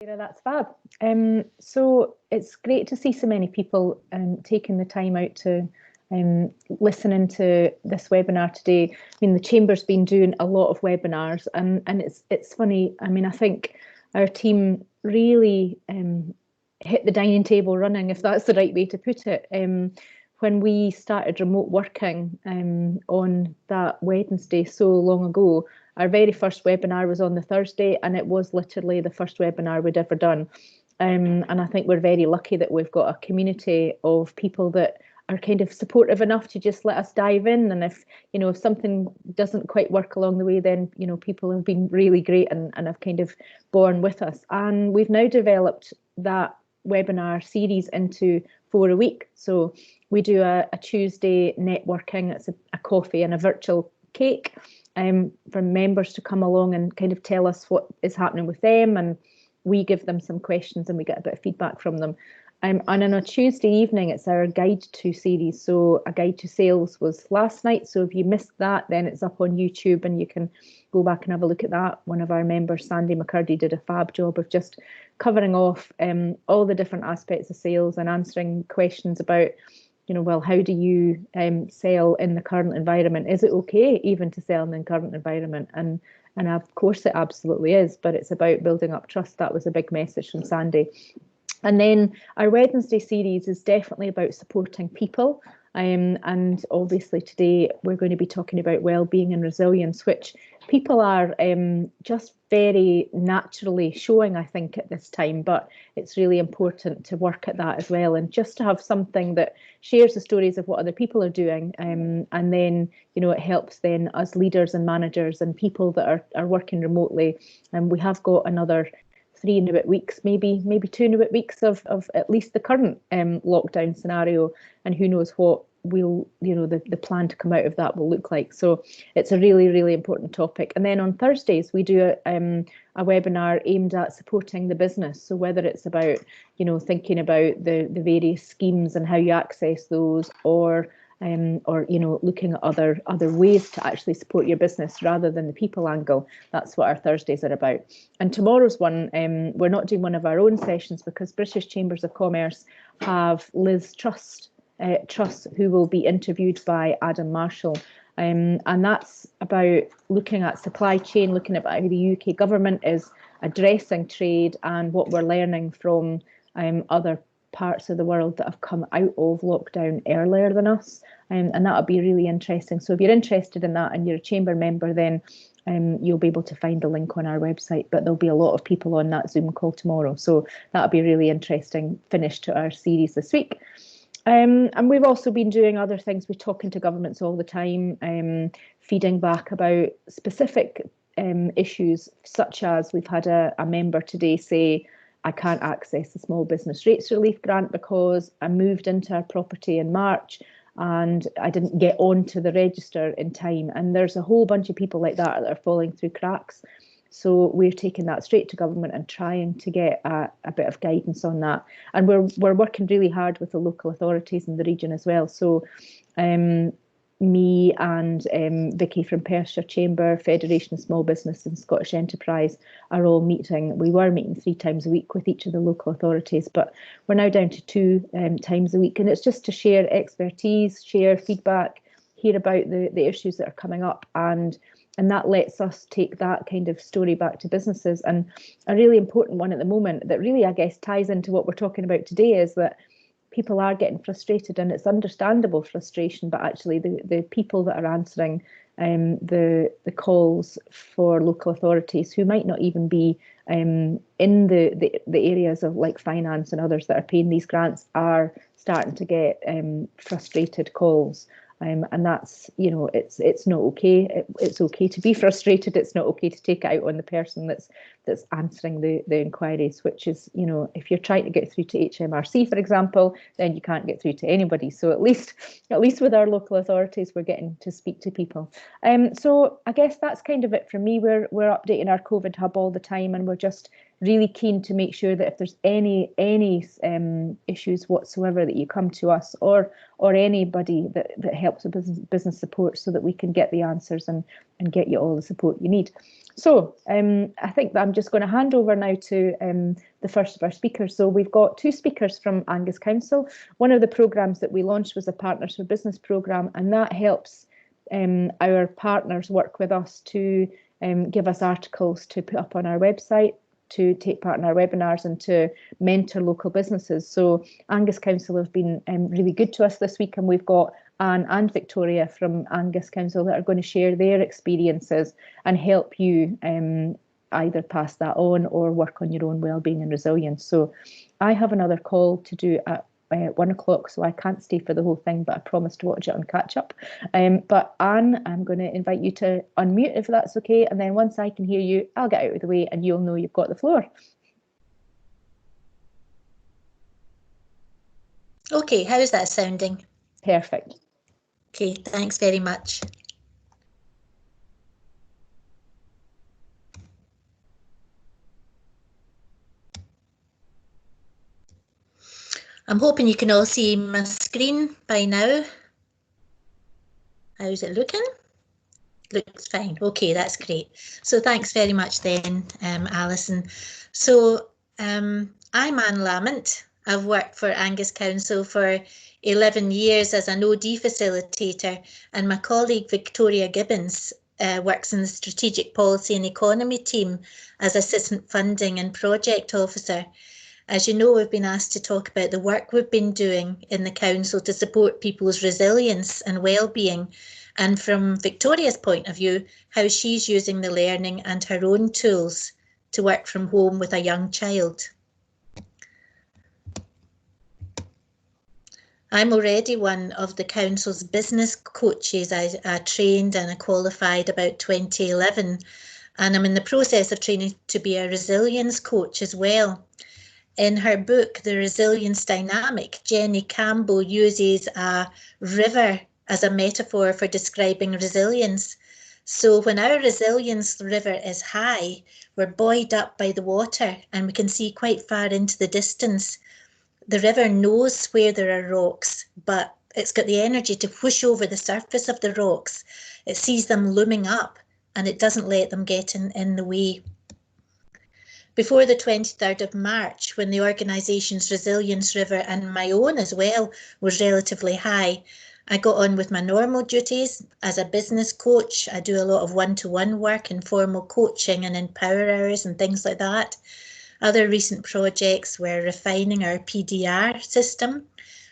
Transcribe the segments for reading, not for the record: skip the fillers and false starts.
Yeah, that's fab. So it's great to see so many people taking the time out to listen into this webinar today. I mean, the Chamber's been doing a lot of webinars, and it's funny. I mean, I think our team really hit the dining table running, if that's the right way to put it. When we started remote working on that Wednesday so long ago, our very first webinar was on the Thursday, and it was literally the first webinar we'd ever done. And I think we're very lucky that we've got a community of people that are kind of supportive enough to just let us dive in. And if something doesn't quite work along the way, then people have been really great and have kind of borne with us. And we've now developed that webinar series into 4 a week. So we do a Tuesday networking. It's a coffee and a virtual cake for members to come along and kind of tell us what is happening with them, and we give them some questions and we get a bit of feedback from them. And on a Tuesday evening, it's our Guide to series. So a Guide to Sales was last night. So if you missed that, then it's up on YouTube and you can go back and have a look at that. One of our members, Sandy McCurdy, did a fab job of just covering off all the different aspects of sales and answering questions about, well, how do you sell in the current environment? Is it okay even to sell in the current environment? And of course it absolutely is, but it's about building up trust. That was a big message from Sandy. And then our Wednesday series is definitely about supporting people. And obviously today we're going to be talking about well-being and resilience, which people are just very naturally showing, I think, at this time. But it's really important to work at that as well, and just to have something that shares the stories of what other people are doing. And then, it helps then us leaders and managers and people that are working remotely. And we have got another 3 and a bit weeks, maybe 2 and a bit weeks of at least the current lockdown scenario, and who knows what the plan to come out of that will look like. So it's a really, really important topic. And then on Thursdays we do a webinar aimed at supporting the business. So whether it's about thinking about the various schemes and how you access those, or looking at other ways to actually support your business rather than the people angle. That's what our Thursdays are about. And tomorrow's one, we're not doing one of our own sessions because British Chambers of Commerce have Liz Truss, who will be interviewed by Adam Marshall. And that's about looking at supply chain, looking at how the UK government is addressing trade and what we're learning from other parts of the world that have come out of lockdown earlier than us, and that'll be really interesting. So if you're interested in that and you're a chamber member, then you'll be able to find the link on our website. But there'll be a lot of people on that Zoom call tomorrow, so that'll be a really interesting finish to our series this week. And we've also been doing other things. We're talking to governments all the time, feeding back about specific issues, such as we've had a member today say, I can't access the small business rates relief grant because I moved into our property in March and I didn't get onto the register in time. And there's a whole bunch of people like that are falling through cracks. So we're taking that straight to government and trying to get a bit of guidance on that. And we're working really hard with the local authorities in the region as well. So me and Vicky from Perthshire Chamber, Federation of Small Business and Scottish Enterprise are all meeting. We were meeting 3 times a week with each of the local authorities, but we're now down to 2 times a week. And it's just to share expertise, share feedback, hear about the issues that are coming up, and that lets us take that kind of story back to businesses. And a really important one at the moment that really, I guess, ties into what we're talking about today is that people are getting frustrated, and it's understandable frustration, but actually the people that are answering the calls for local authorities who might not even be in the areas of like finance and others that are paying these grants are starting to get frustrated calls. And that's, it's not okay. It's okay to be frustrated. It's not okay to take it out on the person that's answering the inquiries, which is, if you're trying to get through to HMRC, for example, then you can't get through to anybody. So at least with our local authorities, we're getting to speak to people. So I guess that's kind of it for me. We're updating our COVID hub all the time, and we're just really keen to make sure that if there's any issues whatsoever, that you come to us or anybody that helps with business support, so that we can get the answers and get you all the support you need. So I think that I'm just going to hand over now to the first of our speakers. So we've got two speakers from Angus Council. One of the programmes that we launched was a Partners for Business programme, and that helps our partners work with us to give us articles to put up on our website, to take part in our webinars, and to mentor local businesses. So Angus Council have been really good to us this week, and we've got Anne and Victoria from Angus Council that are going to share their experiences and help you either pass that on or work on your own wellbeing and resilience. So I have another call to do at 1 o'clock, so I can't stay for the whole thing, but I promise to watch it on catch up. But Anne, I'm going to invite you to unmute if that's okay, and then once I can hear you, I'll get out of the way and you'll know you've got the floor. Okay, how is that sounding? Perfect. Okay, thanks very much. I'm hoping you can all see my screen by now. How's it looking? Looks fine. Okay, that's great. So thanks very much then, Alison. So I'm Anne Lamont. I've worked for Angus Council for 11 years as an OD facilitator, and my colleague Victoria Gibbons works in the Strategic Policy and Economy team as Assistant Funding and Project Officer. As you know, we've been asked to talk about the work we've been doing in the Council to support people's resilience and wellbeing, and from Victoria's point of view, how she's using the learning and her own tools to work from home with a young child. I'm already one of the Council's business coaches. I trained and I qualified about 2011, and I'm in the process of training to be a resilience coach as well. In her book, The Resilience Dynamic, Jenny Campbell uses a river as a metaphor for describing resilience. So when our resilience river is high, we're buoyed up by the water and we can see quite far into the distance. The river knows where there are rocks, but it's got the energy to push over the surface of the rocks. It sees them looming up and it doesn't let them get in the way. Before the 23rd of March, when the organisation's resilience river and my own as well was relatively high, I got on with my normal duties. As a business coach, I do a lot of one-to-one work, informal coaching and in power hours and things like that. Other recent projects were refining our PDR system,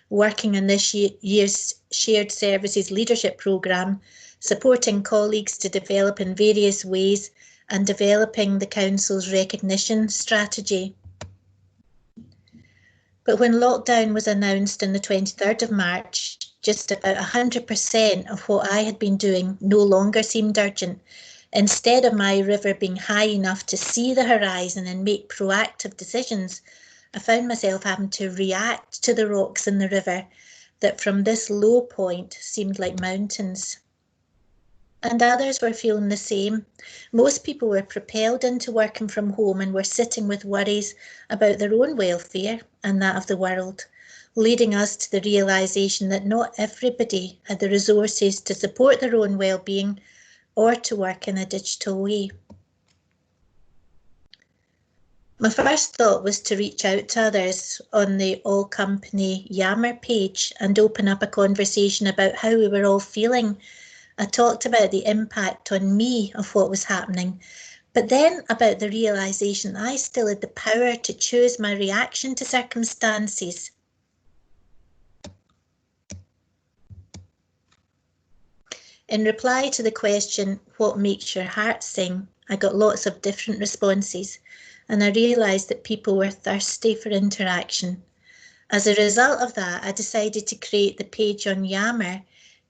working on this year's Shared Services Leadership Programme, supporting colleagues to develop in various ways, and developing the Council's recognition strategy. But when lockdown was announced on the 23rd of March, just about 100% of what I had been doing no longer seemed urgent. Instead of my river being high enough to see the horizon and make proactive decisions, I found myself having to react to the rocks in the river that from this low point seemed like mountains. And others were feeling the same. Most people were propelled into working from home and were sitting with worries about their own welfare and that of the world, leading us to the realisation that not everybody had the resources to support their own well-being or to work in a digital way. My first thought was to reach out to others on the All Company Yammer page and open up a conversation about how we were all feeling. I talked about the impact on me of what was happening, but then about the realisation I still had the power to choose my reaction to circumstances. In reply to the question, what makes your heart sing? I got lots of different responses, and I realised that people were thirsty for interaction. As a result of that, I decided to create the page on Yammer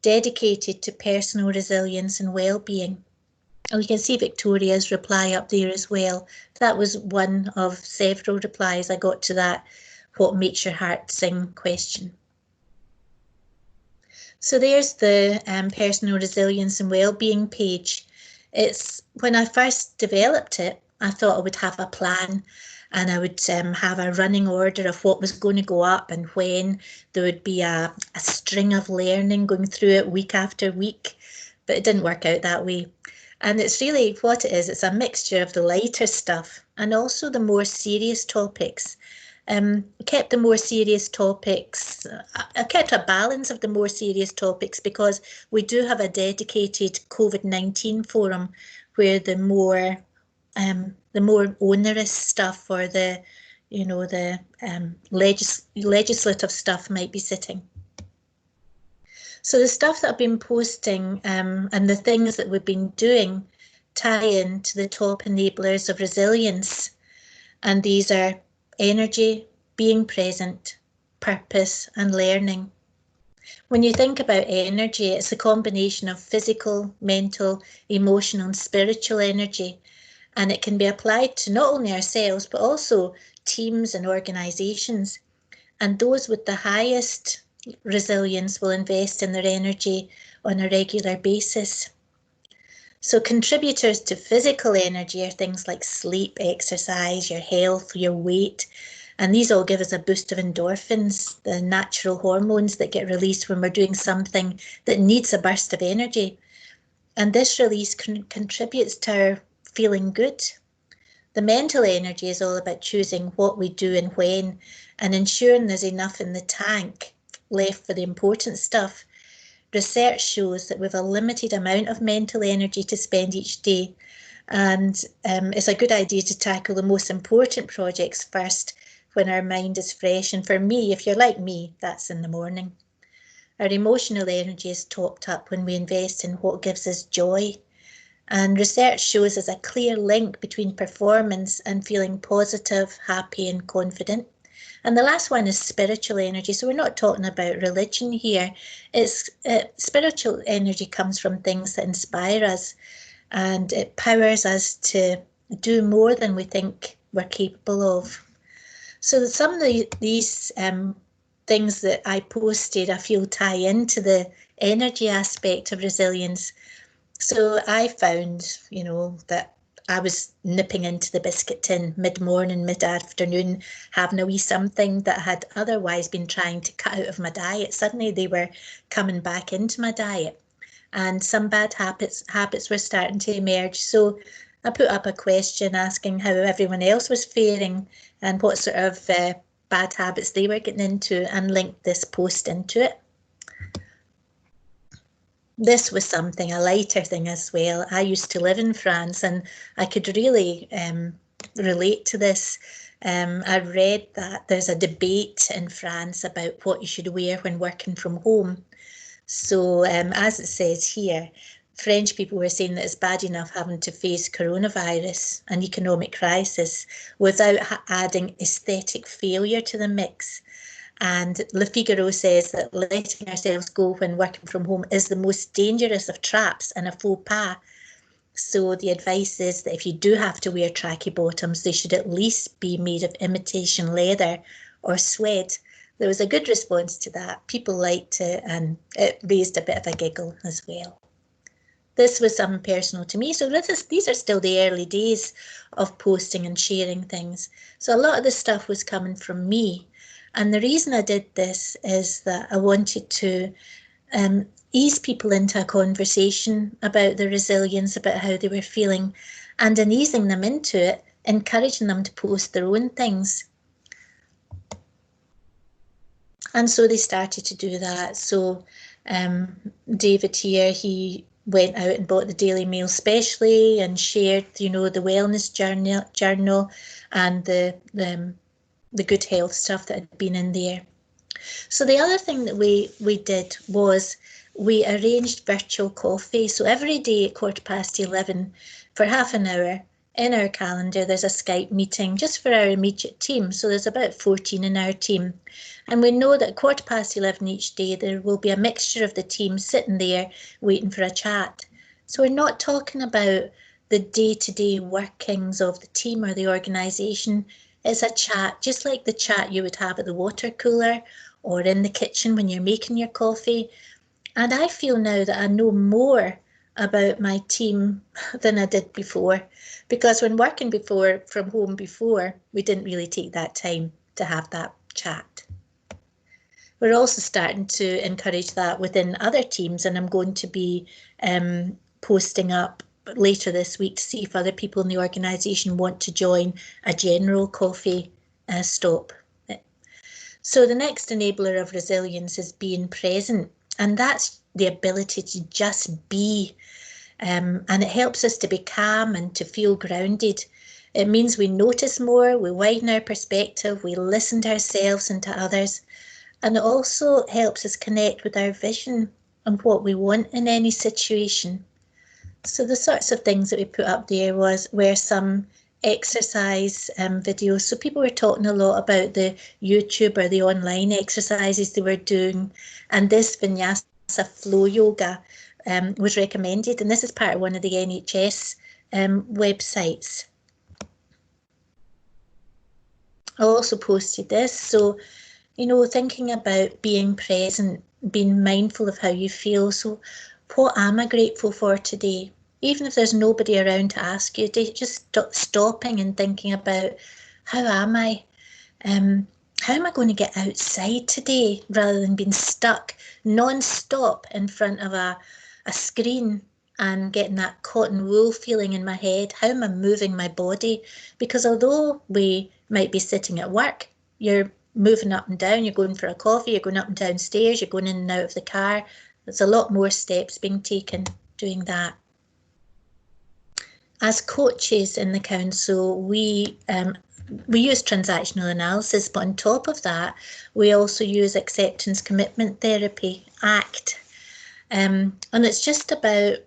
dedicated to personal resilience and well-being. And we can see Victoria's reply up there as well. That was one of several replies I got to that what makes your heart sing question. So there's the personal resilience and well-being page. It's when I first developed it, I thought I would have a plan and I would have a running order of what was going to go up and when. There would be a string of learning going through it week after week, but it didn't work out that way. And it's really what it is. It's a mixture of the lighter stuff and also the more serious topics. Kept the more serious topics. I kept a balance of the more serious topics because we do have a dedicated COVID-19 forum where the more onerous stuff or the legislative stuff might be sitting. So the stuff that I've been posting and the things that we've been doing tie into the top enablers of resilience. And these are energy, being present, purpose, and learning. When you think about energy, it's a combination of physical, mental, emotional, and spiritual energy. And it can be applied to not only ourselves, but also teams and organisations. And those with the highest resilience will invest in their energy on a regular basis. So contributors to physical energy are things like sleep, exercise, your health, your weight, and these all give us a boost of endorphins, the natural hormones that get released when we're doing something that needs a burst of energy. And this release contributes to our feeling good. The mental energy is all about choosing what we do and when, and ensuring there's enough in the tank left for the important stuff. Research shows that we've a limited amount of mental energy to spend each day, and it's a good idea to tackle the most important projects first when our mind is fresh. And for me, if you're like me, that's in the morning. Our emotional energy is topped up when we invest in what gives us joy. And research shows us a clear link between performance and feeling positive, happy, and confident. And the last one is spiritual energy. So we're not talking about religion here. It's spiritual energy comes from things that inspire us, and it powers us to do more than we think we're capable of. So some of these things that I posted, I feel tie into the energy aspect of resilience. So I found, that I was nipping into the biscuit tin mid-morning, mid-afternoon, having a wee something that had otherwise been trying to cut out of my diet. Suddenly they were coming back into my diet, and some bad habits were starting to emerge. So I put up a question asking how everyone else was faring and what sort of bad habits they were getting into, and linked this post into it. This was something, a lighter thing as well. I used to live in France, and I could really relate to this. I read that there's a debate in France about what you should wear when working from home. So as it says here, French people were saying that it's bad enough having to face coronavirus and economic crisis without adding aesthetic failure to the mix. And Le Figaro says that letting ourselves go when working from home is the most dangerous of traps and a faux pas. So the advice is that if you do have to wear tracky bottoms, they should at least be made of imitation leather or suede. There was a good response to that. People liked it, and it raised a bit of a giggle as well. This was something personal to me. So these are still the early days of posting and sharing things. So a lot of the stuff was coming from me. And the reason I did this is that I wanted to ease people into a conversation about their resilience, about how they were feeling, and in easing them into it, encouraging them to post their own things. And so they started to do that. So David here, he went out and bought the Daily Mail specially and shared, the wellness journal and the good health stuff that had been in there. So the other thing that we did was we arranged virtual coffee. So every day at 11:15 for half an hour in our calendar, there's a Skype meeting just for our immediate team. So there's about 14 in our team. And we know that at 11:15 each day, there will be a mixture of the team sitting there waiting for a chat. So we're not talking about the day-to-day workings of the team or the organisation. It's a chat, just like the chat you would have at the water cooler or in the kitchen when you're making your coffee. And I feel now that I know more about my team than I did before, because when working from home before, we didn't really take that time to have that chat. We're also starting to encourage that within other teams, and I'm going to be posting up later this week to see if other people in the organisation want to join a general coffee stop. So the next enabler of resilience is being present, and that's the ability to just be, and it helps us to be calm and to feel grounded. It means we notice more, we widen our perspective, we listen to ourselves and to others, and it also helps us connect with our vision and what we want in any situation. So the sorts of things that we put up there were some exercise videos. So people were talking a lot about the YouTube or the online exercises they were doing, and this vinyasa flow yoga was recommended, and this is part of one of the NHS websites. I also posted this, so thinking about being present, being mindful of how you feel. So what am I grateful for today? Even if there's nobody around to ask you, just stopping and thinking about, how am I? How am I going to get outside today, rather than being stuck non-stop in front of a screen and getting that cotton wool feeling in my head? How am I moving my body? Because although we might be sitting at work, you're moving up and down, you're going for a coffee, you're going up and down stairs, you're going in and out of the car. There's a lot more steps being taken doing that. As coaches in the council, we use transactional analysis, but on top of that, we also use acceptance commitment therapy, ACT. And it's just about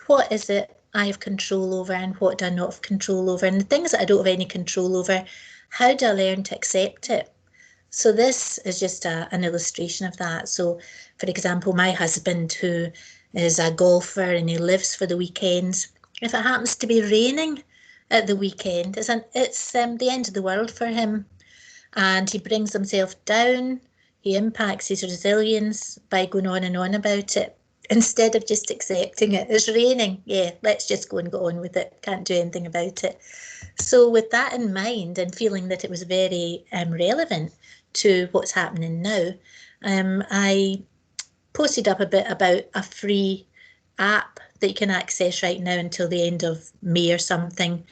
what is it I have control over and what do I not have control over? And the things that I don't have any control over, how do I learn to accept it? So this is just an illustration of that. So, for example, my husband, who is a golfer and he lives for the weekends, if it happens to be raining at the weekend, it's the end of the world for him. And he brings himself down, he impacts his resilience by going on and on about it, instead of just accepting it. It's raining, yeah, let's just go on with it, can't do anything about it. So with that in mind, and feeling that it was very relevant to what's happening now, I posted up a bit about a free app that you can access right now until the end of May or something.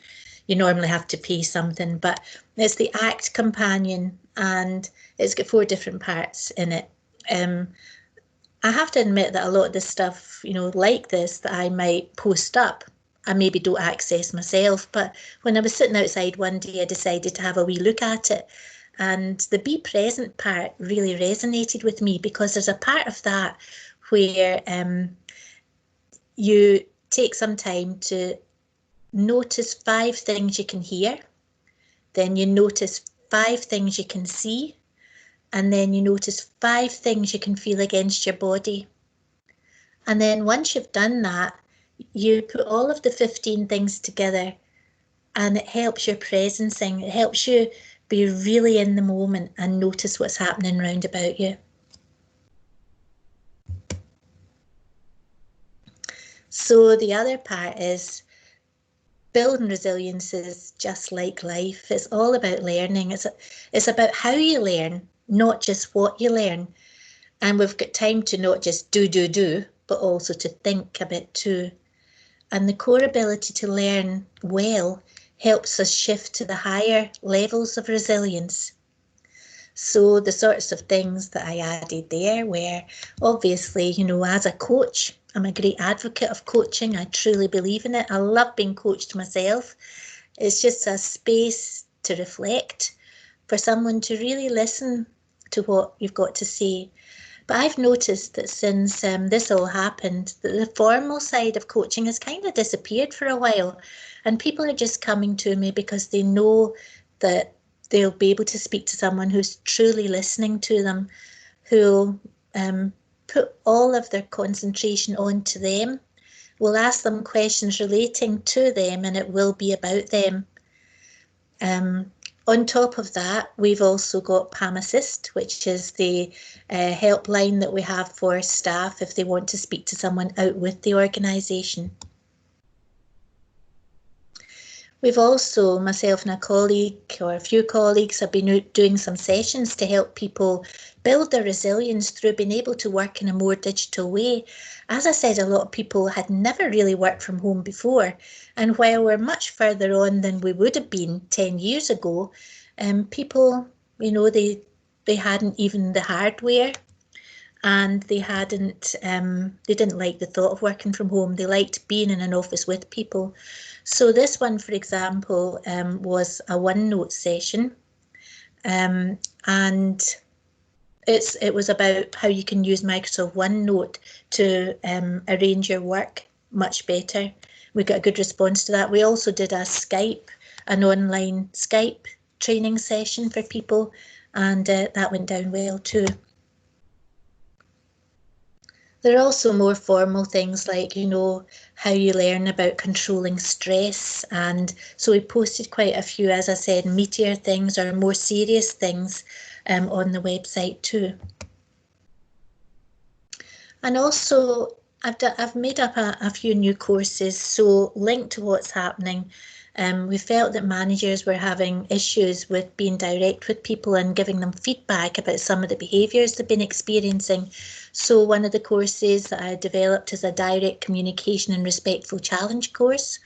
You normally have to pay something, but it's the ACT companion, and it's got 4 different parts in it. I have to admit that a lot of this stuff, like this, that I might post up, I maybe don't access myself, but when I was sitting outside one day, I decided to have a wee look at it. And the be present part really resonated with me, because there's a part of that where you take some time to notice 5 things you can hear, then you notice 5 things you can see, and then you notice 5 things you can feel against your body. And then once you've done that, you put all of the 15 things together, and it helps your presencing. It helps you be really in the moment and notice what's happening round about you. So the other part is building resilience is just like life. It's all about learning. It's about how you learn, not just what you learn. And we've got time to not just do, but also to think a bit too. And the core ability to learn well helps us shift to the higher levels of resilience. So the sorts of things that I added there were, obviously, as a coach, I'm a great advocate of coaching. I truly believe in it. I love being coached myself. It's just a space to reflect, for someone to really listen to what you've got to say. But I've noticed that since this all happened, that the formal side of coaching has kind of disappeared for a while, and people are just coming to me because they know that they'll be able to speak to someone who's truly listening to them, who'll put all of their concentration onto them. We'll ask them questions relating to them, and it will be about them. On top of that, we've also got PAM Assist, which is the helpline that we have for staff if they want to speak to someone out with the organisation. We've also, myself and a colleague, or a few colleagues, have been doing some sessions to help people build their resilience through being able to work in a more digital way. As I said, a lot of people had never really worked from home before, and while we're much further on than we would have been 10 years ago, people, you know, they hadn't even the hardware, and they didn't like the thought of working from home. They liked being in an office with people. So this one, for example, was a OneNote session, and it was about how you can use Microsoft OneNote to arrange your work much better. We got a good response to that. We also did an online Skype training session for people, and that went down well too. There are also more formal things like, you know, how you learn about controlling stress. And so we posted quite a few, as I said, meatier things or more serious things on the website too. And also I've made up a few new courses, so linked to what's happening. We felt that managers were having issues with being direct with people and giving them feedback about some of the behaviours they've been experiencing. So one of the courses that I developed is a direct communication and respectful challenge course,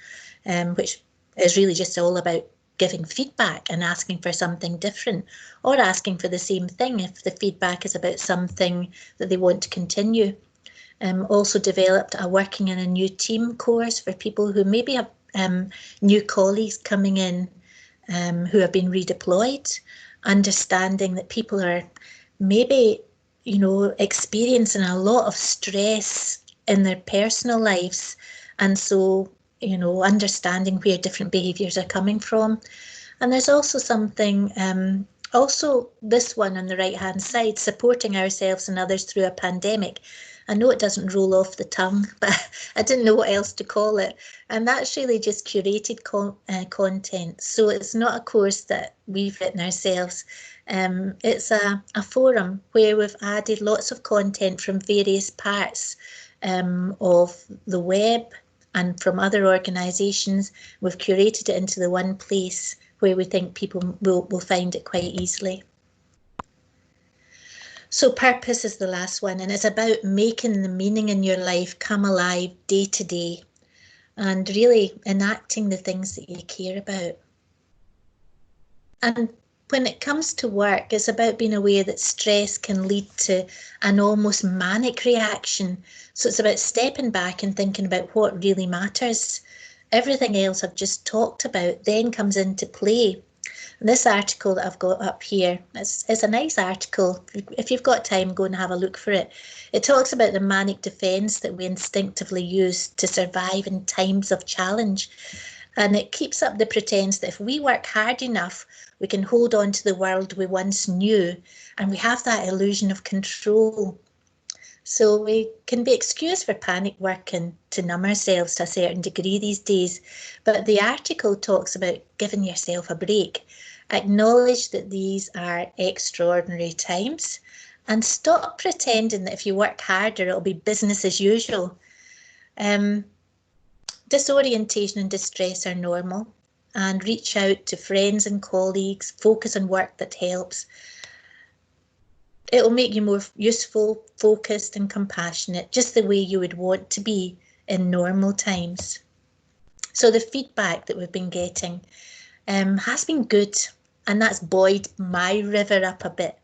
which is really just all about giving feedback and asking for something different, or asking for the same thing if the feedback is about something that they want to continue. Also developed a working in a new team course for people who maybe have new colleagues coming in who have been redeployed, understanding that people are maybe, you know, experiencing a lot of stress in their personal lives, and so, you know, understanding where different behaviours are coming from. And there's also something, also this one on the right hand side, supporting ourselves and others through a pandemic. I know it doesn't roll off the tongue, but I didn't know what else to call it. And that's really just curated content. So it's not a course that we've written ourselves. It's a forum where we've added lots of content from various parts of the web and from other organisations. We've curated it into the one place where we think people will find it quite easily. So purpose is the last one, and it's about making the meaning in your life come alive day to day and really enacting the things that you care about. And when it comes to work, it's about being aware that stress can lead to an almost manic reaction. So it's about stepping back and thinking about what really matters. Everything else I've just talked about then comes into play. This article that I've got up here is a nice article. If you've got time, go and have a look for it. It talks about the manic defence that we instinctively use to survive in times of challenge. And it keeps up the pretense that if we work hard enough, we can hold on to the world we once knew, and we have that illusion of control. So we can be excused for panic working to numb ourselves to a certain degree these days. But the article talks about giving yourself a break. Acknowledge that these are extraordinary times and stop pretending that if you work harder, it'll be business as usual. Disorientation and distress are normal, and reach out to friends and colleagues, focus on work that helps. It'll make you more useful, focused and compassionate, just the way you would want to be in normal times. So the feedback that we've been getting has been good, and that's buoyed my river up a bit.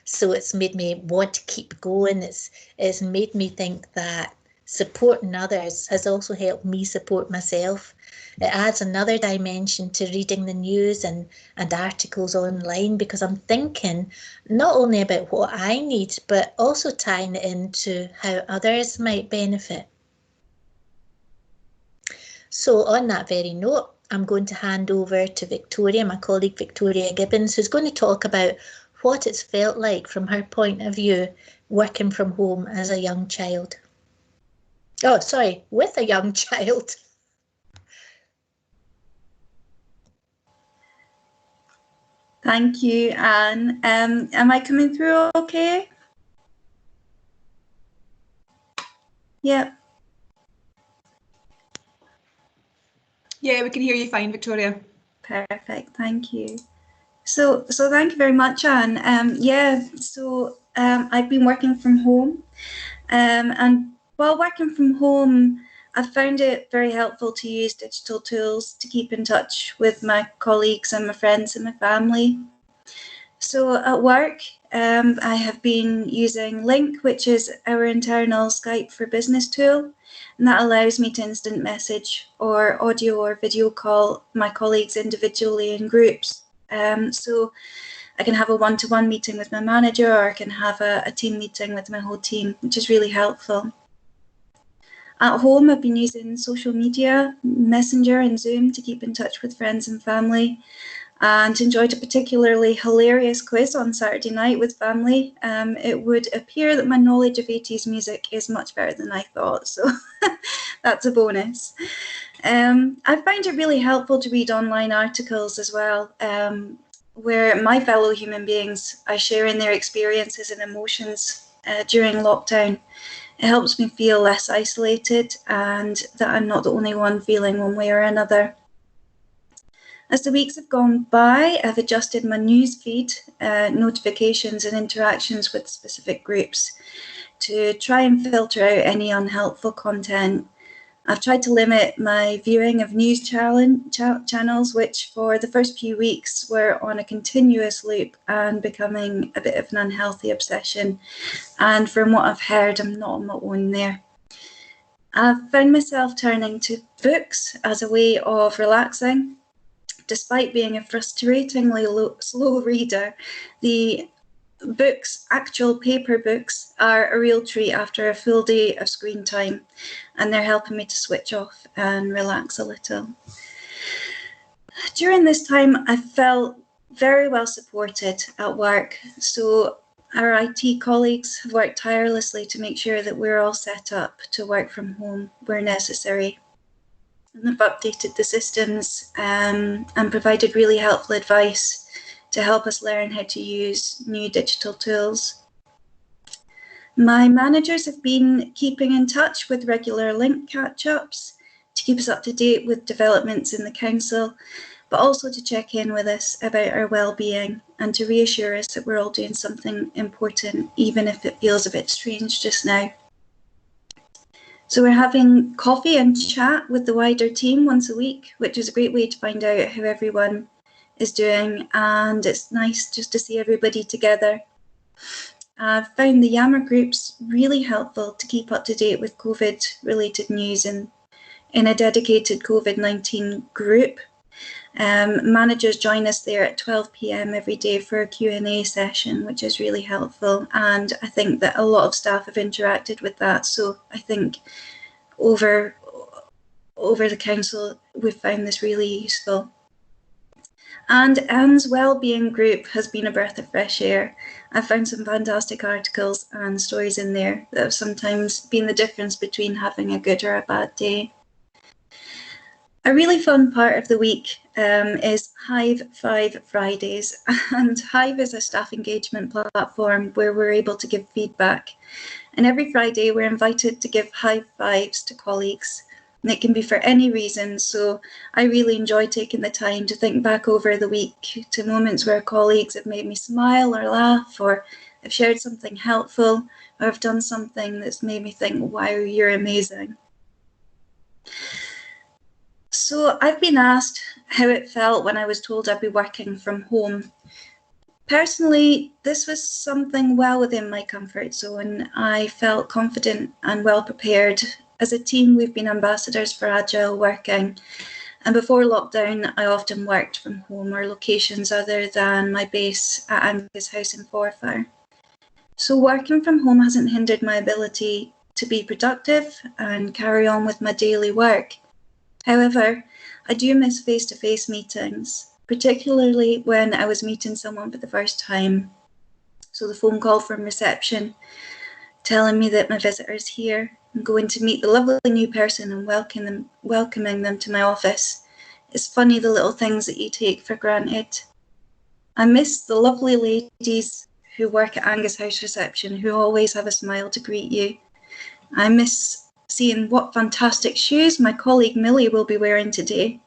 So it's made me want to keep going. It's made me think that supporting others has also helped me support myself. It adds another dimension to reading the news and articles online, because I'm thinking not only about what I need, but also tying it into how others might benefit. So on that very note, I'm going to hand over to Victoria, my colleague Victoria Gibbons, who's going to talk about what it's felt like from her point of view working from home as a young child. Oh, sorry, with a young child. Thank you, Anne. Am I coming through okay? Yeah. Yeah, we can hear you fine, Victoria. Perfect, thank you. So thank you very much, Anne. Yeah, so I've been working from home, and while working from home, I've found it very helpful to use digital tools to keep in touch with my colleagues and my friends and my family. So at work, I have been using Link, which is our internal Skype for Business tool, and that allows me to instant message or audio or video call my colleagues individually in groups. So I can have a one-to-one meeting with my manager, or I can have a team meeting with my whole team, which is really helpful. At home, I've been using social media, Messenger and Zoom to keep in touch with friends and family, and enjoyed a particularly hilarious quiz on Saturday night with family. It would appear that my knowledge of 80s music is much better than I thought, so that's a bonus. I find it really helpful to read online articles as well, where my fellow human beings are sharing their experiences and emotions during lockdown. It helps me feel less isolated and that I'm not the only one feeling one way or another. As the weeks have gone by, I've adjusted my news feed, notifications and interactions with specific groups to try and filter out any unhelpful content. I've tried to limit my viewing of news channels, which for the first few weeks were on a continuous loop and becoming a bit of an unhealthy obsession. And from what I've heard, I'm not on my own there. I've found myself turning to books as a way of relaxing. Despite being a frustratingly slow reader, the books, actual paper books, are a real treat after a full day of screen time, and they're helping me to switch off and relax a little. During this time, I felt very well supported at work. So our IT colleagues have worked tirelessly to make sure that we're all set up to work from home where necessary. And they've updated the systems and provided really helpful advice to help us learn how to use new digital tools. My managers have been keeping in touch with regular Link catch-ups to keep us up to date with developments in the council, but also to check in with us about our well-being and to reassure us that we're all doing something important, even if it feels a bit strange just now. So we're having coffee and chat with the wider team once a week, which is a great way to find out how everyone is doing, and it's nice just to see everybody together. I've found the Yammer groups really helpful to keep up to date with COVID-related news in a dedicated COVID-19 group. Managers join us there at 12 p.m. every day for a Q&A session, which is really helpful, and I think that a lot of staff have interacted with that, so I think over the council we've found this really useful. And Anne's Wellbeing group has been a breath of fresh air. I've found some fantastic articles and stories in there that have sometimes been the difference between having a good or a bad day. A really fun part of the week is Hive 5 Fridays, and Hive is a staff engagement platform where we're able to give feedback. And every Friday we're invited to give Hive 5s to colleagues. And it can be for any reason, so I really enjoy taking the time to think back over the week to moments where colleagues have made me smile or laugh, or have shared something helpful, or have done something that's made me think, wow, you're amazing. So I've been asked how it felt when I was told I'd be working from home. Personally, this was something well within my comfort zone. I felt confident and well prepared. As a team, we've been ambassadors for agile working, and before lockdown, I often worked from home or locations other than my base at Angus House in Forfar. So working from home hasn't hindered my ability to be productive and carry on with my daily work. However, I do miss face-to-face meetings, particularly when I was meeting someone for the first time. So the phone call from reception telling me that my visitor's here, and going to meet the lovely new person and welcoming them to my office. It's funny the little things that you take for granted. I miss the lovely ladies who work at Angus House reception who always have a smile to greet you. I miss seeing what fantastic shoes my colleague Millie will be wearing today.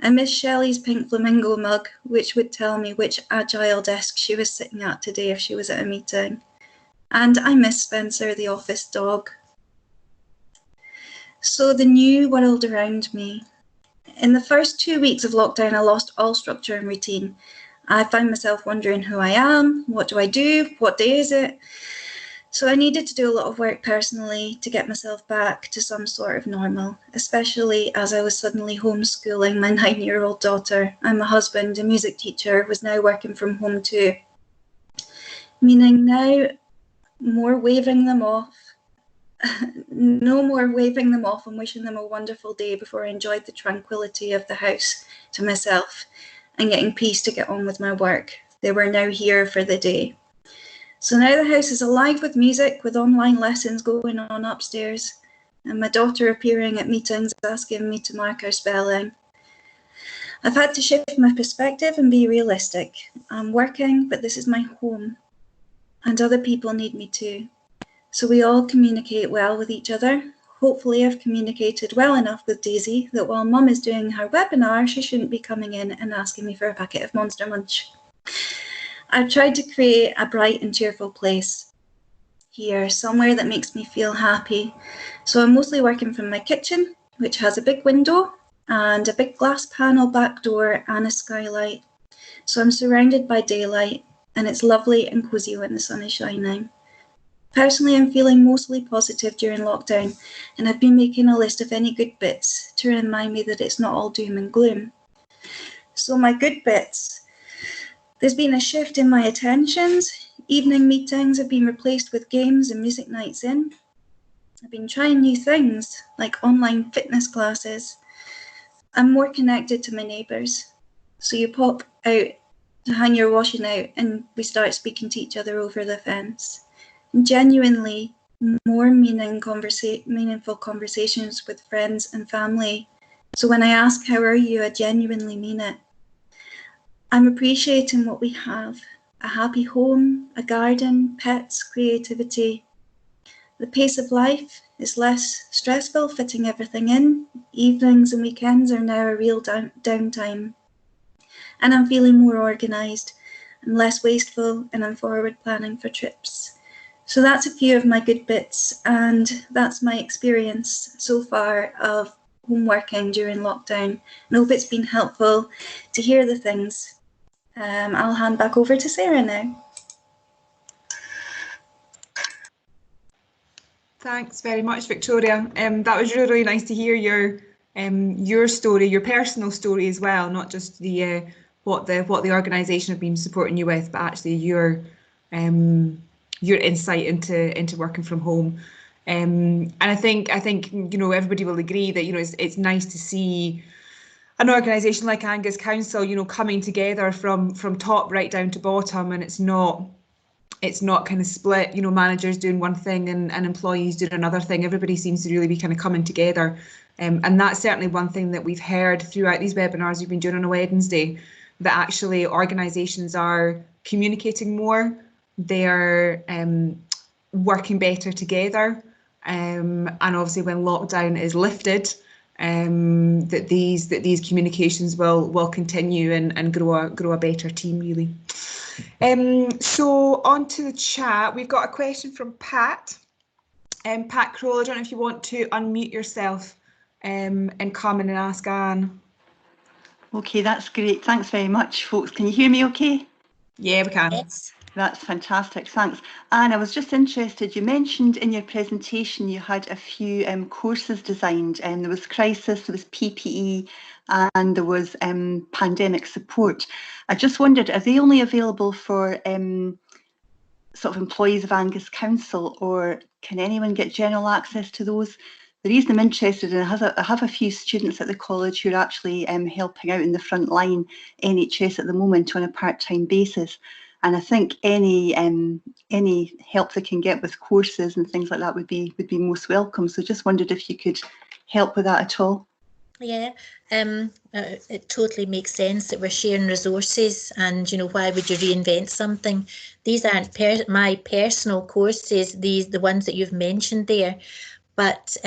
I miss Shelley's pink flamingo mug, which would tell me which agile desk she was sitting at today if she was at a meeting. And I miss Spencer, the office dog. So the new world around me. In the first 2 weeks of lockdown, I lost all structure and routine. I found myself wondering who I am, what do I do, what day is it? So I needed to do a lot of work personally to get myself back to some sort of normal, especially as I was suddenly homeschooling my 9-year-old daughter, and my husband, a music teacher, was now working from home too. Meaning now, more waving them off. No more waving them off and wishing them a wonderful day before I enjoyed the tranquility of the house to myself and getting peace to get on with my work. They were now here for the day. So now the house is alive with music, with online lessons going on upstairs, and my daughter appearing at meetings asking me to mark her spelling. I've had to shift my perspective and be realistic. I'm working, but this is my home, and other people need me too. So we all communicate well with each other. Hopefully I've communicated well enough with Daisy that while Mum is doing her webinar, she shouldn't be coming in and asking me for a packet of Monster Munch. I've tried to create a bright and cheerful place here, somewhere that makes me feel happy. So I'm mostly working from my kitchen, which has a big window and a big glass panel back door and a skylight. So I'm surrounded by daylight, and it's lovely and cozy when the sun is shining. Personally, I'm feeling mostly positive during lockdown, and I've been making a list of any good bits to remind me that it's not all doom and gloom. So my good bits. There's been a shift in my attentions. Evening meetings have been replaced with games and music nights in. I've been trying new things, like online fitness classes. I'm more connected to my neighbours. So you pop out to hang your washing out and we start speaking to each other over the fence. And genuinely more meaningful conversations with friends and family. So when I ask, how are you, I genuinely mean it. I'm appreciating what we have, a happy home, a garden, pets, creativity. The pace of life is less stressful, fitting everything in. Evenings and weekends are now a real downtime. And I'm feeling more organised and less wasteful, and I'm forward planning for trips. So that's a few of my good bits, and that's my experience so far of home working during lockdown. I hope it's been helpful to hear the things. I'll hand back over to Sarah now. Thanks very much, Victoria. That was really, really nice to hear your story, your personal story as well, not just the what the organisation have been supporting you with, but actually your insight into working from home. And I think everybody will agree that it's nice to see an organisation like Angus Council coming together from top right down to bottom, and it's not kind of split, managers doing one thing and employees doing another thing. Everybody seems to really be kind of coming together. And that's certainly one thing that we've heard throughout these webinars we've been doing on a Wednesday, that actually organisations are communicating more, they're working better together. And obviously when lockdown is lifted, that these communications will continue and grow a better team, really. So on to the chat, we've got a question from Pat. Pat Crowell, I don't know if you want to unmute yourself and come in and ask Anne. Okay, that's great. Thanks very much, folks. Can you hear me okay? Yeah, we can. Yes. That's fantastic, thanks. Anne, I was just interested, you mentioned in your presentation you had a few courses designed, and there was crisis, there was PPE, and there was pandemic support. I just wondered, are they only available for sort of employees of Angus Council, or can anyone get general access to those? The reason I'm interested in, I have a few students at the college who are actually helping out in the front line NHS at the moment on a part-time basis. And I think any help they can get with courses and things like that would be most welcome. So just wondered if you could help with that at all. Yeah, it totally makes sense that we're sharing resources, and why would you reinvent something? These aren't my personal courses, the ones that you've mentioned there, but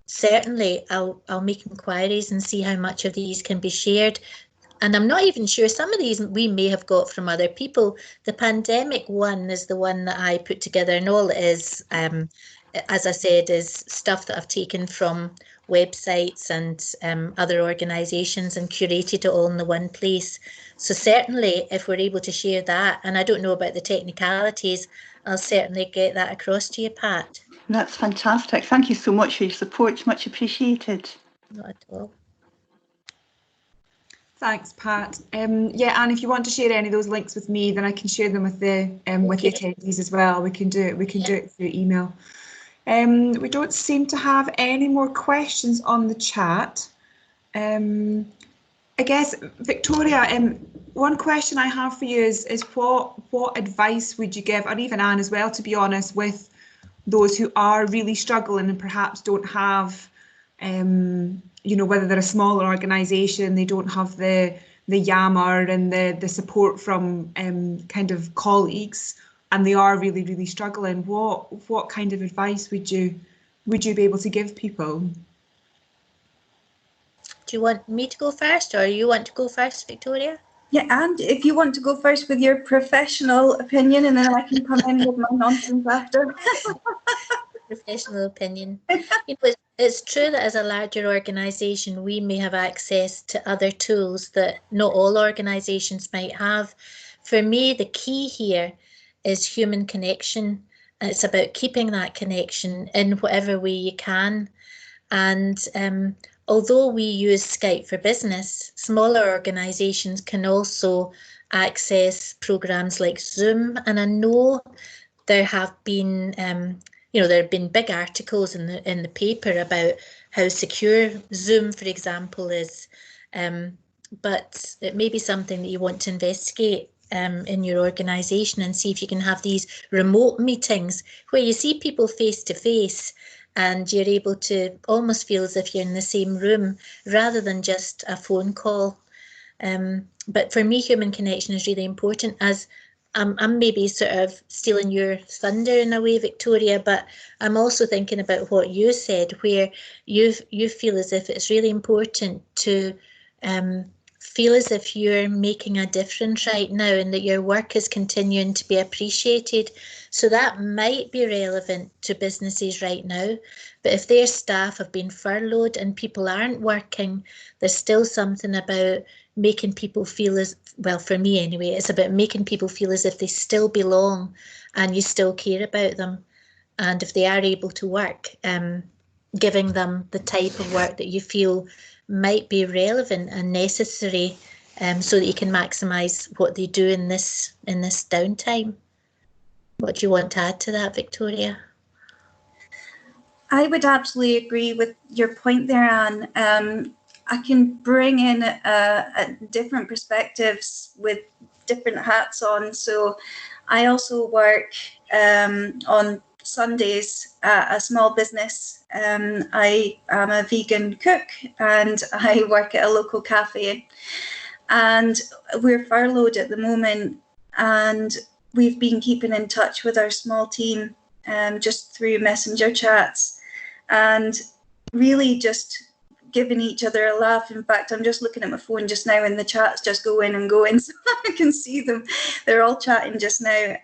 certainly I'll make inquiries and see how much of these can be shared. And I'm not even sure, some of these we may have got from other people. The pandemic one is the one that I put together, and all it is, as I said, is stuff that I've taken from websites and other organisations and curated it all in the one place. So certainly if we're able to share that, and I don't know about the technicalities, I'll certainly get that across to you, Pat. That's fantastic. Thank you so much for your support. Much appreciated. Not at all. Thanks, Pat. Yeah, and if you want to share any of those links with me, then I can share them with the attendees as well. We can do it. We can do it through email. We don't seem to have any more questions on the chat. I guess, Victoria, one question I have for you is what advice would you give, or even Anne as well, to be honest, with those who are really struggling and perhaps don't have, you know, whether they're a smaller organisation, they don't have the yammer and the support from kind of colleagues, and they are really, really struggling. What kind of advice would you be able to give people? Do you want me to go first, or you want to go first, Victoria? Yeah, and if you want to go first with your professional opinion, and then I can come in with my nonsense after. Professional opinion. You know, it's true that as a larger organisation, we may have access to other tools that not all organisations might have. For me, the key here is human connection. It's about keeping that connection in whatever way you can. And although we use Skype for Business, smaller organisations can also access programmes like Zoom. And I know there have been, you know, there have been big articles in the paper about how secure Zoom, for example, is. But it may be something that you want to investigate in your organisation and see if you can have these remote meetings where you see people face to face, and you're able to almost feel as if you're in the same room rather than just a phone call. But for me, human connection is really important. As I'm maybe sort of stealing your thunder in a way, Victoria, but I'm also thinking about what you said, where you feel as if it's really important to feel as if you're making a difference right now and that your work is continuing to be appreciated. So that might be relevant to businesses right now, but if their staff have been furloughed and people aren't working, there's still something about making people feel as, well, for me anyway, it's about making people feel as if they still belong and you still care about them. And if they are able to work, giving them the type of work that you feel might be relevant and necessary, so that you can maximise what they do in this downtime. What do you want to add to that, Victoria? I would absolutely agree with your point there, Anne. I can bring in different perspectives with different hats on. So I also work on Sundays at a small business. I am a vegan cook and I work at a local cafe. And we're furloughed at the moment, and we've been keeping in touch with our small team just through messenger chats and really just giving each other a laugh. In fact, I'm just looking at my phone just now and the chat's just going and going, so I can see them. They're all chatting just now.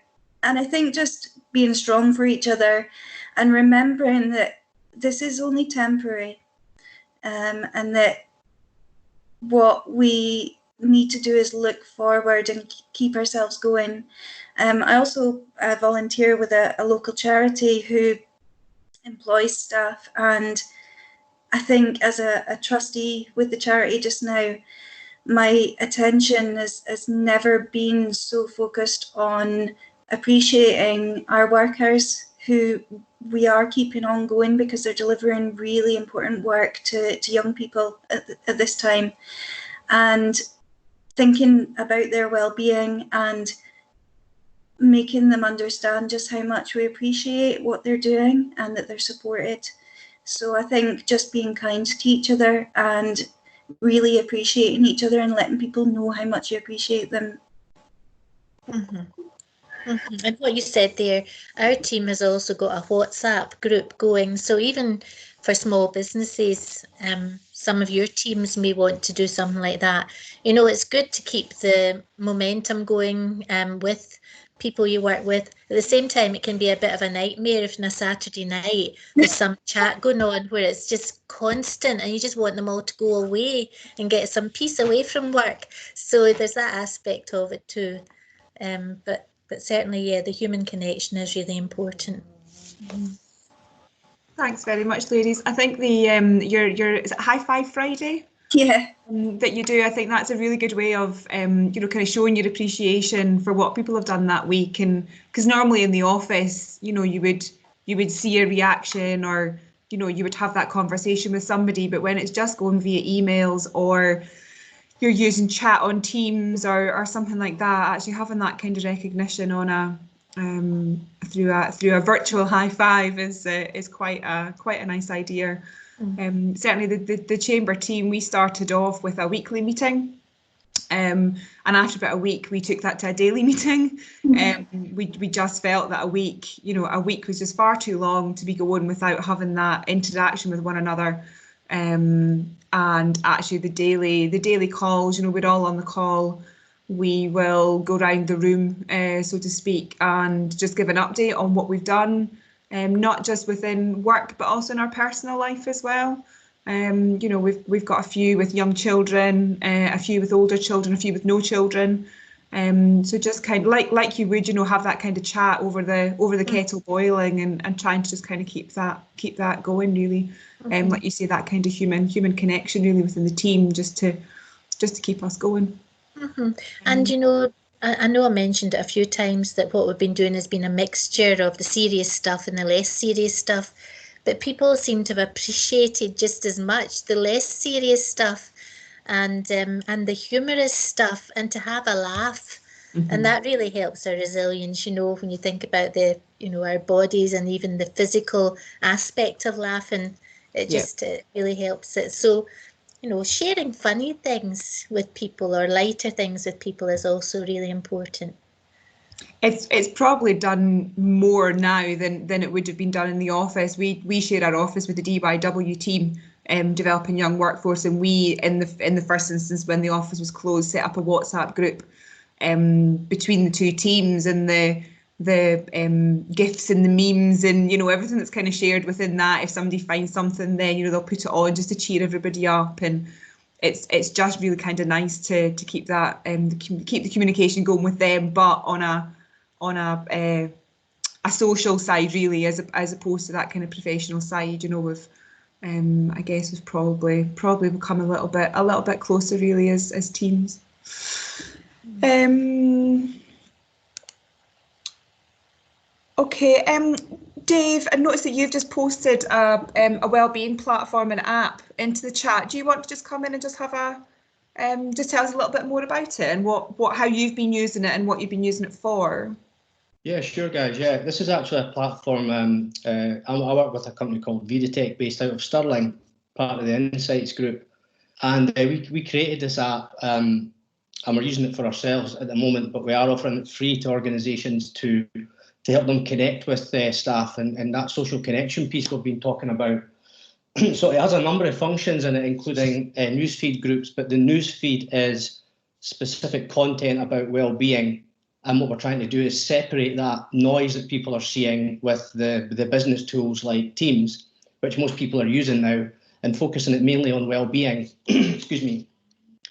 And I think just being strong for each other and remembering that this is only temporary, and that what we need to do is look forward and keep ourselves going. I also volunteer with a local charity who employs staff, and I think as a trustee with the charity just now, my attention has never been so focused on appreciating our workers who we are keeping on going because they're delivering really important work to young people at this time, and thinking about their well-being and making them understand just how much we appreciate what they're doing and that they're supported. So I think just being kind to each other and really appreciating each other and letting people know how much you appreciate them. Mm-hmm. Mm-hmm. And what you said there, our team has also got a WhatsApp group going. So even for small businesses, some of your teams may want to do something like that. You know, it's good to keep the momentum going with people you work with. At the same time, it can be a bit of a nightmare if on a Saturday night there's some chat going on where it's just constant and you just want them all to go away and get some peace away from work. So there's that aspect of it too. But certainly, yeah, the human connection is really important. Thanks very much, ladies. I think the your is it High Five Friday? Yeah. That you do. I think that's a really good way of you know, kind of showing your appreciation for what people have done that week. And because normally in the office, you know, you would see a reaction, or you know, you would have that conversation with somebody. But when it's just going via emails, or you're using chat on Teams or something like that, actually having that kind of recognition on a through a virtual high five is quite a nice idea. Certainly the chamber team, we started off with a weekly meeting, and after about a week we took that to a daily meeting. We just felt that a week was just far too long to be going without having that interaction with one another. And actually the daily calls, you know, we're all on the call. We will go round the room, so to speak, and just give an update on what we've done, not just within work, but also in our personal life as well. You know, we've got a few with young children, a few with older children, a few with no children. So just kind of like you would, you know, have that kind of chat over the kettle boiling, and trying to just kind of keep that going really. Like you say, that kind of human connection really within the team, just to keep us going. And you know, I know I mentioned it a few times that what we've been doing has been a mixture of the serious stuff and the less serious stuff, but people seem to have appreciated just as much the less serious stuff and the humorous stuff, and to have a laugh. And that really helps our resilience, you know, when you think about our bodies and even the physical aspect of laughing. It just it really helps it. So, you know, sharing funny things with people or lighter things with people is also really important. It's probably done more now than it would have been done in the office. We share our office with the DYW team, developing young workforce, and we in the first instance, when the office was closed, set up a WhatsApp group between the two teams, and the GIFs and the memes and, you know, everything that's kind of shared within that. If somebody finds something, then, you know, they'll put it on just to cheer everybody up, and it's just really kind of nice to keep that keep the communication going with them, but on a social side really, as opposed to that kind of professional side. You know, we've I guess we've probably become a little bit closer really as teams. Okay, Dave, I noticed that you've just posted a wellbeing platform and app into the chat. Do you want to just come in and just have just tell us a little bit more about it, and how you've been using it and what you've been using it for? Yeah, sure, guys. Yeah, this is actually a platform. I work with a company called Viditech based out of Stirling, part of the Insights group, and we created this app, and we're using it for ourselves at the moment, but we are offering it free to organisations to help them connect with staff, and that social connection piece we've been talking about. So it has a number of functions in it, including newsfeed groups, but the newsfeed is specific content about well-being. And what we're trying to do is separate that noise that people are seeing with the business tools like Teams, which most people are using now, and focusing it mainly on well-being, excuse me,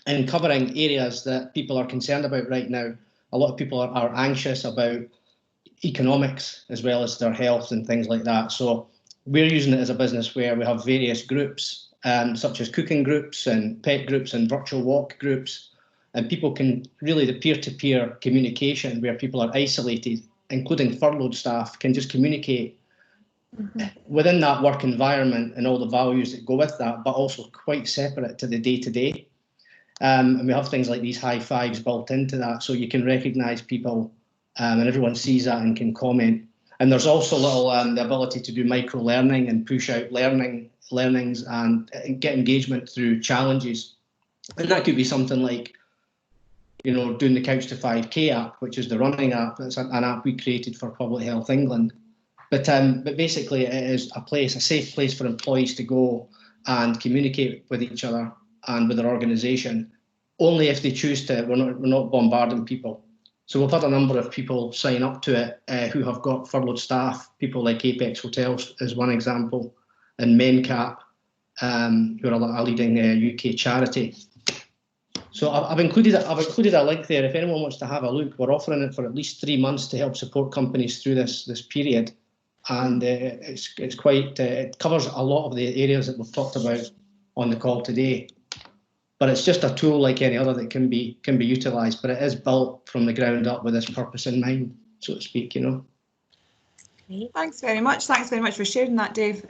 and covering areas that people are concerned about right now. A lot of people are anxious about economics as well as their health and things like that. So we're using it as a business where we have various groups, such as cooking groups and pet groups and virtual walk groups. And people can really, the peer-to-peer communication where people are isolated, including furloughed staff, can just communicate within that work environment and all the values that go with that, but also quite separate to the day-to-day. And we have things like these high fives built into that, so you can recognise people, and everyone sees that and can comment. And there's also the ability to do micro learning and push out learnings and get engagement through challenges. And that could be something like, you know, doing the Couch to 5K app, which is the running app. That's an app we created for Public Health England. But basically, it is a safe place for employees to go and communicate with each other and with their organisation, only if they choose to. We're not bombarding people. So we've had a number of people sign up to it who have got furloughed staff. People like Apex Hotels is one example, and MenCap, who are a leading UK charity. So I've included a link there. If anyone wants to have a look, we're offering it for at least 3 months to help support companies through this period, and it's quite it covers a lot of the areas that we've talked about on the call today. But it's just a tool like any other that can be utilised. But it is built from the ground up with this purpose in mind, so to speak. Thanks very much. Thanks very much for sharing that, Dave.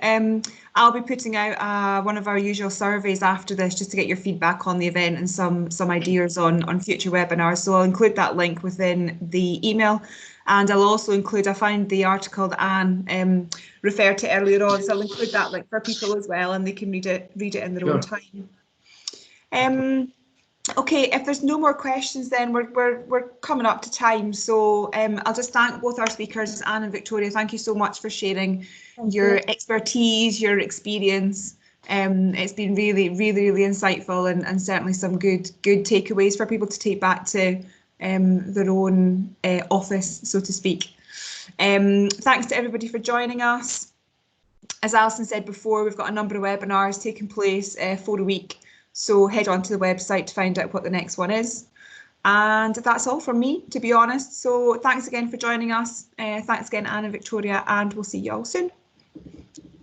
I'll be putting out one of our usual surveys after this, just to get your feedback on the event and some ideas on future webinars. So I'll include that link within the email, and I'll also include, I found the article that Anne referred to earlier on, so I'll include that link for people as well, and they can read it in their own time. Okay, if there's no more questions, then we're coming up to time. So I'll just thank both our speakers, Anne and Victoria. Thank you so much for sharing your expertise, your experience. It's been really insightful, and certainly some good takeaways for people to take back to their own office, so to speak. Thanks to everybody for joining us. As Alison said before, we've got a number of webinars taking place 4 a week. So head on to the website to find out what the next one is. And that's all from me, to be honest. So thanks again for joining us. Thanks again, Anne and Victoria, and we'll see you all soon.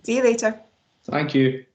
See you later. Thank you.